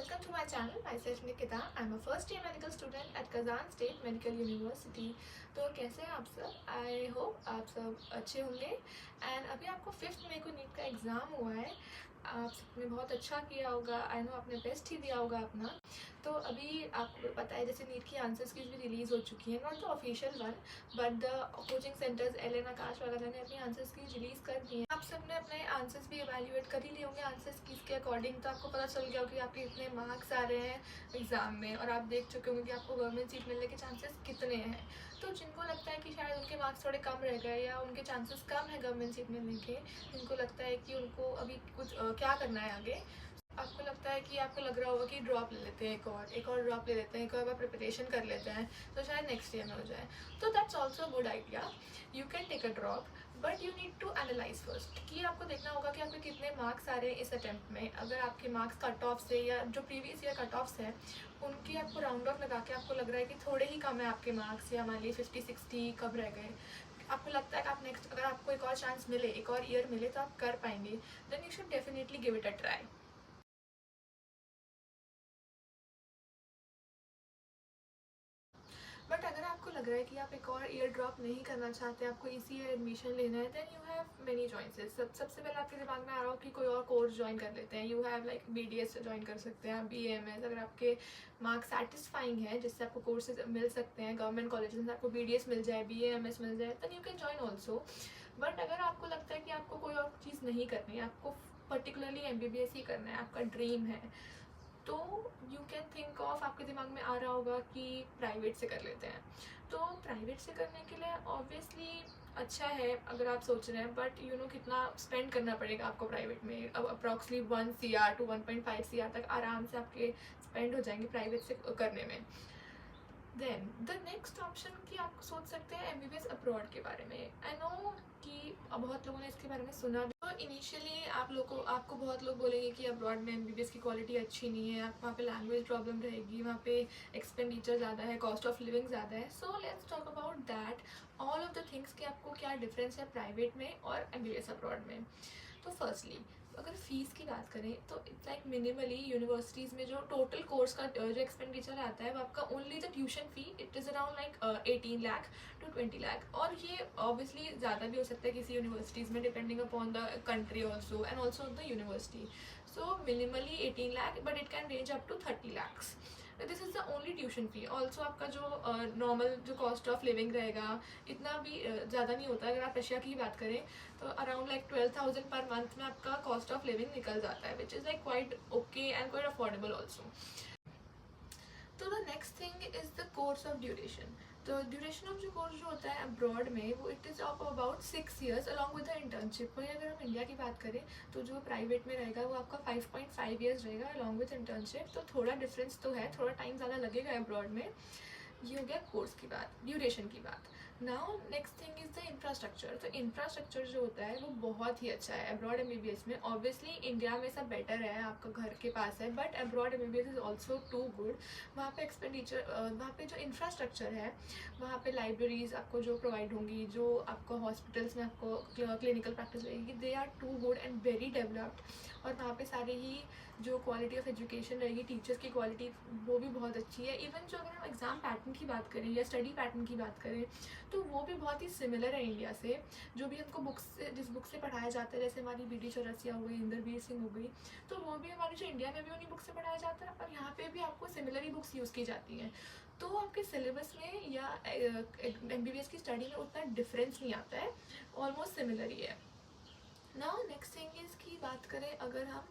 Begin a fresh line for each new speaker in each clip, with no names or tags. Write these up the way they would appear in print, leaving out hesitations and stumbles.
welcome to my channel. Myself Nikita. I'm a first year medical student at Kazan State Medical University. तो कैसे हैं आप सब? I hope आप सब अच्छे होंगे। एंड अभी आपको 5th मई को नीट का एग्ज़ाम हुआ है। आप सबने बहुत अच्छा किया होगा। आई नो आपने बेस्ट ही दिया होगा अपना। तो अभी आपको पता है जैसे नीट की आंसर्स की भी रिलीज़ हो चुकी है, not the official one but the coaching centres L Aakash वगैरह ने अपनी आंसर्स की रिलीज़ कर दी हैं। आप सबने अपने आंसर्स भी इवैल्यूएट कर ही लिए होंगे आंसर्स की इसके अकॉर्डिंग, तो आपको पता चल गया होगा कि आपके कितने मार्क्स आ रहे हैं एग्ज़ाम में, और आप देख चुके होंगे कि आपको गवर्नमेंट सीट मिलने के चांसेस कितने हैं। तो जिनको लगता है कि शायद उनके मार्क्स थोड़े कम रह गए या उनके चांसेस कम है गवर्नमेंट सीट मिलने के, जिनको लगता है कि उनको अभी कुछ क्या करना है आगे, आपको लगता है कि आपको लग रहा होगा कि ड्रॉप ले लेते हैं, एक और ड्रॉप ले लेते हैं, एक और बार प्रिपरेशन कर लेते हैं तो शायद नेक्स्ट ईयर में हो जाए। तो that's also good idea. You can take a drop but you need to analyse first कि आपको देखना होगा कि आपके कितने मार्क्स आ रहे हैं इस अटैम्प्ट में। अगर आपके मार्क्स कट ऑफ से या जो प्रीवियस ईयर कट ऑफ्स हैं उनकी आपको राउंड ऑफ लगा के आपको लग रहा है कि थोड़े ही कम है आपके मार्क्स, या मान लीजिए 50-60 कब रह गए, आपको लगता है कि आप नेक्स्ट अगर आपको एक और चांस मिले, एक और ईयर मिले तो आप कर पाएंगे, then you should definitely give it a try. But अगर आपको लग रहा है कि आप एक और ईयर ड्रॉप नहीं करना चाहते, आपको इसी ईयर एडमिशन लेना है, then you have many choices. सबसे पहले आपके दिमाग में आ रहा हो कि कोई और कोर्स ज्वाइन कर लेते हैं। You have like BDS join कर सकते हैं, BAMS अगर आपके मार्क्स सेटिस्फाइंग है जिससे आपको कोर्सेज मिल सकते हैं गवर्नमेंट कॉलेजेस में, आपको BDS मिल जाए, BAMS मिल जाए, then you can join also. But अगर आपको लगता है कि आपको कोई और चीज़ नहीं करनी है, आपको पर्टिकुलरली MBBS ही करना है, आपका ड्रीम है, तो यू कैन थिंक ऑफ, आपके दिमाग में आ रहा होगा कि प्राइवेट से कर लेते हैं। तो प्राइवेट से करने के लिए ऑब्वियसली अच्छा है अगर आप सोच रहे हैं, बट यू नो कितना स्पेंड करना पड़ेगा आपको प्राइवेट में। अब अप्रॉक्सली 1 CR to 1.5 CR तक आराम से आपके स्पेंड हो जाएंगे प्राइवेट से करने में। देन द नेक्स्ट ऑप्शन कि आप सोच सकते हैं MBBS अब्रॉड के बारे में। आई नो कि बहुत लोगों ने इसके बारे में सुना भी। तो इनिशियली आपको बहुत लोग बोलेंगे कि अब्रॉड में MBBS की क्वालिटी अच्छी नहीं है, आप वहाँ पे लैंग्वेज प्रॉब्लम रहेगी, वहाँ पे एक्सपेंडिचर ज़्यादा है, कॉस्ट ऑफ लिविंग ज़्यादा है। So let's talk about that all of the things कि आपको क्या डिफरेंस है प्राइवेट में और MBBS अब्रॉड में। तो फर्स्टली अगर फ़ीस की बात करें तो इट्स लाइक मिनिमली यूनिवर्सिटीज़ में जो टोटल कोर्स का जो एक्सपेंडिचर आता है वो आपका only the tuition fee it is around like 18 lakh to 20 lakh. और ये ऑब्वियसली ज़्यादा भी हो सकता है किसी यूनिवर्सिटीज़ में, depending upon the country also and also the university. So minimally 18 lakh but it can range up to 30 lakhs। This is the only tuition fee. Also आपका जो नॉर्मल जो कॉस्ट ऑफ लिविंग रहेगा इतना भी ज़्यादा नहीं होता। अगर आप रशिया की बात करें तो अराउंड लाइक 12,000 पर मंथ में आपका कॉस्ट ऑफ लिविंग निकल जाता है, which is like quite okay and quite affordable also. तो the next thing is the course of duration. तो ड्यूरेशन ऑफ जो कोर्स जो होता है अब्रॉड में वो it is of about 6 years along with the internship. वहीं अगर हम इंडिया की बात करें तो जो प्राइवेट में रहेगा वो आपका 5.5 years रहेगा अलॉन्ग विद इंटर्नशिप। तो थोड़ा डिफरेंस तो है, थोड़ा टाइम ज़्यादा लगेगा अब्रॉड में। ये हो गया कोर्स की बात, ड्यूरेशन की बात। Now next thing is the infrastructure. तो इंफ्रास्ट्रक्चर जो होता है वो बहुत ही अच्छा है अब्रॉड MBBS में। ऑब्वियसली इंडिया में सब बेटर है, आपका घर के पास है, but abroad MBBS is also too good. वहाँ पे एक्सपेंडिचर, वहाँ पे जो इंफ्रास्ट्रक्चर है, वहाँ पे लाइब्रेरीज आपको जो प्रोवाइड होंगी, जो आपको हॉस्पिटल्स में आपको क्लिनिकल प्रैक्टिस लगेगी, they are too good and very developed. और वहाँ पे सारे ही जो क्वालिटी ऑफ एजुकेशन रहेगी, टीचर्स की क्वालिटी वो भी बहुत अच्छी है। इवन जो अगर हम एग्ज़ाम पैटर्न की बात करें या स्टडी पैटर्न की बात करें तो वो भी बहुत ही सिमिलर है इंडिया से। जो भी हमको बुक्स से, जिस बुक से पढ़ाया जाता है, जैसे हमारी BD चौरसिया हो गई, इंद्रवीर सिंह हो गई, तो वो भी हमारी जो इंडिया में भी उन्हीं बुक से पढ़ाया जाता है और यहाँ पे भी आपको सिमिलर ही बुक्स यूज़ की जाती हैं। तो आपके सिलेबस में या MBBS की स्टडी में उतना डिफरेंस नहीं आता है, ऑलमोस्ट सिमिलर ही है। नाउ नेक्स्ट थिंग इज़ की बात करें अगर हम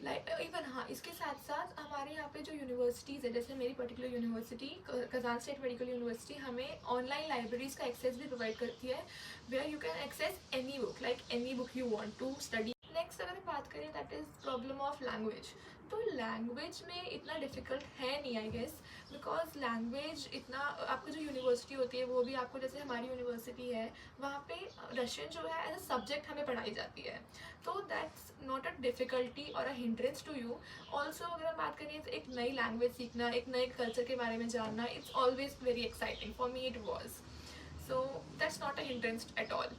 लाइक इवन, हाँ, इसके साथ साथ हमारे यहाँ पे जो यूनिवर्सिटीज़ है, जैसे मेरी particular university Kazan state medical university हमें ऑनलाइन लाइब्रेरीज़ का एक्सेस भी प्रोवाइड करती है, where you can access any book, like any book you want to study. Next अगर बात करें that is problem of language. तो लैंग्वेज में इतना डिफ़िकल्ट है नहीं आई गेस, बिकॉज लैंग्वेज इतना, आपकी जो यूनिवर्सिटी होती है वो भी आपको, जैसे हमारी यूनिवर्सिटी है वहाँ पे रशियन जो है एज अ सब्जेक्ट हमें पढ़ाई जाती है। तो दैट्स नॉट अ डिफ़िकल्टी और a hindrance to you. Also अगर हम बात करें तो एक नई लैंग्वेज सीखना, एक नए कल्चर के बारे में जानना, it's always very exciting, for me it was. So that's not a hindrance at all.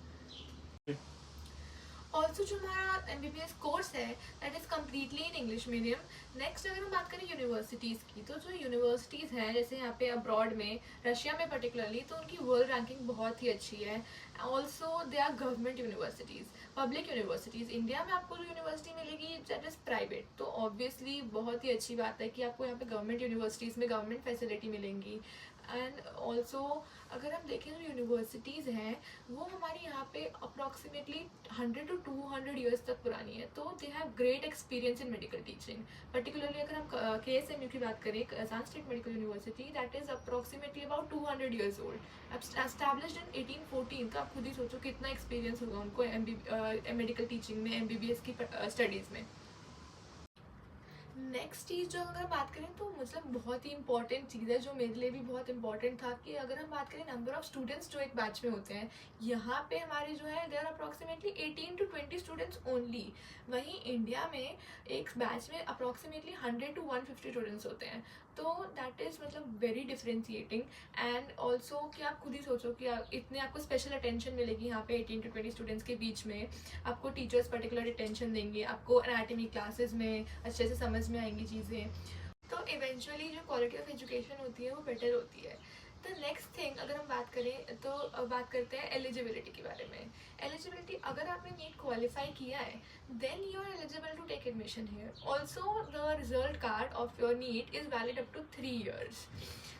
Also जो हमारा MBBS कोर्स है that is completely in English medium. Next अगर हम बात करें यूनिवर्सिटीज़ की, तो जो यूनिवर्सिटीज़ हैं जैसे यहाँ पे अब्रॉड में, रशिया में पर्टिकुलरली, तो उनकी वर्ल्ड रैंकिंग बहुत ही अच्छी है। Also they are government universities, public universities. India में आपको जो यूनिवर्सिटी मिलेगी दैट इज़ प्राइवेट, तो ऑब्वियसली बहुत ही अच्छी बात है कि आपको यहाँ पे गवर्नमेंट यूनिवर्सिटीज़ में गवर्नमेंट फैसिलिटी मिलेंगी। एंड ऑल्सो अगर हम देखें जो यूनिवर्सिटीज़ हैं वो हमारी यहाँ पे अप्रॉक्सीमेटली 100 to 200 ईयर्स तक पुरानी है, तो they have great experience in medical teaching. Particularly अगर हम KSMU की बात करें, Kazan state medical university, that is approximately about 200 years old, established in 1814। तो आप खुद ही सोचो कितना एक्सपीरियंस होगा उनको मेडिकल टीचिंग में, MBBS की स्टडीज़ में। नेक्स्ट चीज़ जो अगर बात करें तो मतलब बहुत ही इंपॉर्टेंट चीज़ है, जो मेरे लिए भी बहुत इंपॉर्टेंट था, कि अगर हम बात करें नंबर ऑफ स्टूडेंट्स जो एक बैच में होते हैं, यहाँ पे हमारे जो है देर अप्रॉक्सीमेटली 18 to 20 स्टूडेंट्स ओनली। वहीं इंडिया में एक बैच में अप्रॉक्सीमेटली 100 to 150 स्टूडेंट्स होते हैं, तो दैट इज़ मतलब वेरी डिफ्रेंशिएटिंग। एंड ऑल्सो कि आप खुद ही सोचो कि इतने आपको स्पेशल अटेंशन मिलेगी यहाँ पे 18 to 20 स्टूडेंट्स के बीच में। आपको टीचर्स पर्टिकुलर अटेंशन देंगे, आपको एनाटमी क्लासेस में अच्छे से समझ में आएंगी चीज़ें, तो इवेंचुअली जो क्वालिटी ऑफ एजुकेशन होती है वो बेटर होती है। तो नेक्स्ट थिंग अगर हम बात करें तो बात करते हैं एलिजिबिलिटी के बारे में। एलिजिबिलिटी, अगर आपने नीट क्वालिफाई किया है then you are eligible to take admission here. Also the result card of your NEET is valid up to 3 years।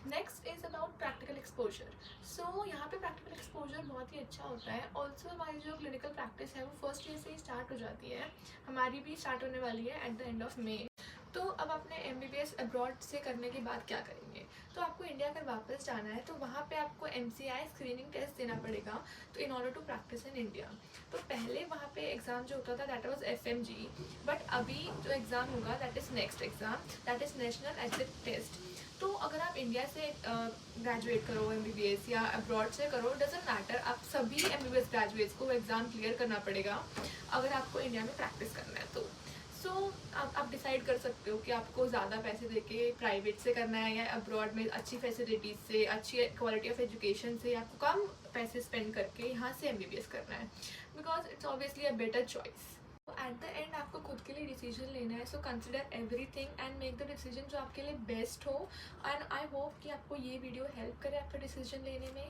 Next is about practical exposure. So यहाँ पे प्रैक्टिकल एक्सपोजर बहुत ही अच्छा होता है। ऑल्सो हमारी जो क्लिनिकल प्रैक्टिस है वो फर्स्ट ईयर से ही स्टार्ट हो जाती है, हमारी भी स्टार्ट होने वाली है at the end of May. तो अब आपने MBBS अब्रॉड से करने के बाद क्या करेंगे, तो आपको इंडिया अगर वापस जाना है तो वहाँ पे आपको MCI स्क्रीनिंग टेस्ट देना पड़ेगा, तो in order to practise in India. तो पहले वहाँ पे एग्ज़ाम जो होता था दैट वाज FMG, बट अभी जो एग्ज़ाम होगा that is next exam, that is national exit test. तो अगर आप इंडिया से ग्रेजुएट करो MBBS या अब्रॉड से करो, डजेंट मैटर, आप सभी MBBS ग्रेजुएट्स को एग्ज़ाम क्लियर करना पड़ेगा अगर आपको इंडिया में प्रैक्टिस करना है तो। सो आप डिसाइड कर सकते हो कि आपको ज़्यादा पैसे देके प्राइवेट से करना है या अब्रॉड में अच्छी फैसिलिटीज़ से, अच्छी क्वालिटी ऑफ एजुकेशन से आपको कम पैसे स्पेंड करके यहाँ से MBBS करना है, because it's obviously a better choice. At the end आपको खुद के लिए डिसीजन लेना है, so consider everything and make the decision जो आपके लिए बेस्ट हो। एंड आई होप कि आपको ये वीडियो हेल्प करे आपका डिसीजन लेने में।